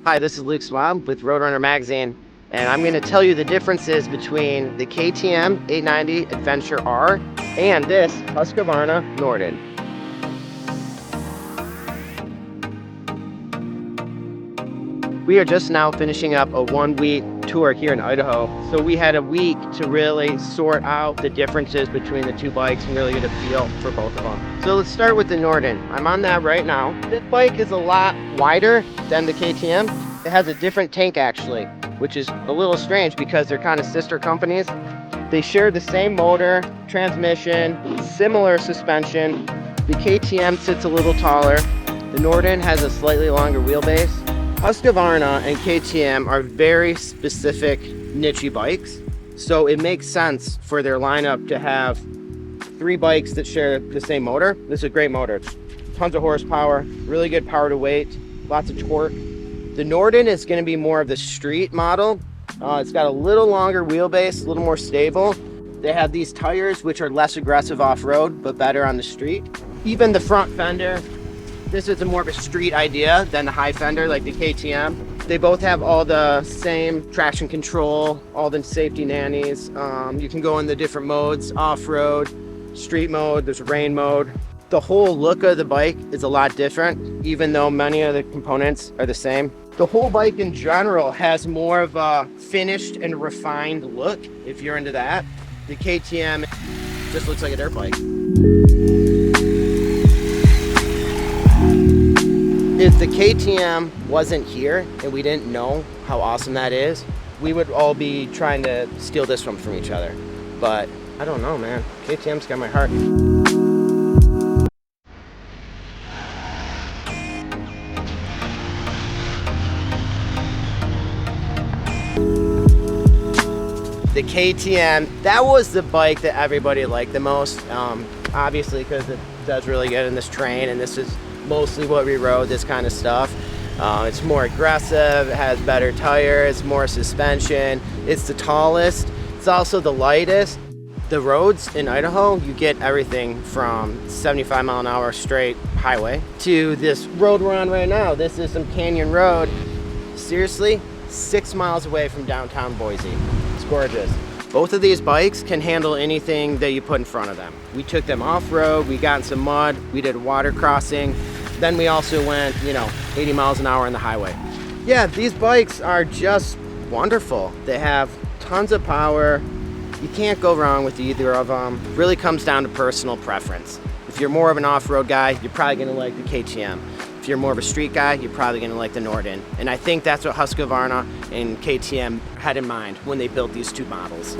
Hi, this is Luke Swab with RoadRUNNER magazine, and I'm going to tell you the differences between the KTM 890 Adventure R and this Husqvarna Norden. We are just now finishing up a 1-week tour here in Idaho, so we had a week to really sort out the differences between the two bikes and really get a feel for both of them. So let's start with the Norden. I'm on that right now. This bike is a lot wider than the KTM. It has a different tank actually, which is a little strange because they're kind of sister companies. They share the same motor, transmission, similar suspension. The KTM sits a little taller. The Norden has a slightly longer wheelbase. Husqvarna and KTM are very specific niche bikes, so it makes sense for their lineup to have 3 bikes that share the same motor. This is a great motor. Tons of horsepower, really good power to weight, lots of torque. The Norden is going to be more of the street model. It's got a little longer wheelbase, a little more stable. They have these tires which are less aggressive off-road, but better on the street. Even the front fender, this is more of a street idea than the high fender like the KTM. They both have all the same traction control, all the safety nannies. You can go in the different modes, off-road, street mode, there's rain mode. The whole look of the bike is a lot different, even though many of the components are the same. The whole bike in general has more of a finished and refined look, if you're into that. The KTM just looks like a dirt bike. If the KTM wasn't here and we didn't know how awesome that is, we would all be trying to steal this one from each other. But I don't know, man. KTM's got my heart. The KTM, that was the bike that everybody liked the most, obviously because it does really good in this terrain, and this is mostly what we rode, this kind of stuff. It's more aggressive, it has better tires, more suspension, it's the tallest, it's also the lightest. The roads in Idaho, you get everything from 75 mile an hour straight highway to this road we're on right now. This is some canyon road, seriously, 6 miles away from downtown Boise. It's gorgeous. Both of these bikes can handle anything that you put in front of them. We took them off-road, we got in some mud, we did water crossing, then we also went, 80 miles an hour on the highway. Yeah, these bikes are just wonderful. They have tons of power. You can't go wrong with either of them. It really comes down to personal preference. If you're more of an off-road guy, you're probably gonna like the KTM. If you're more of a street guy, you're probably gonna like the Norden. And I think that's what Husqvarna and KTM had in mind when they built these two models.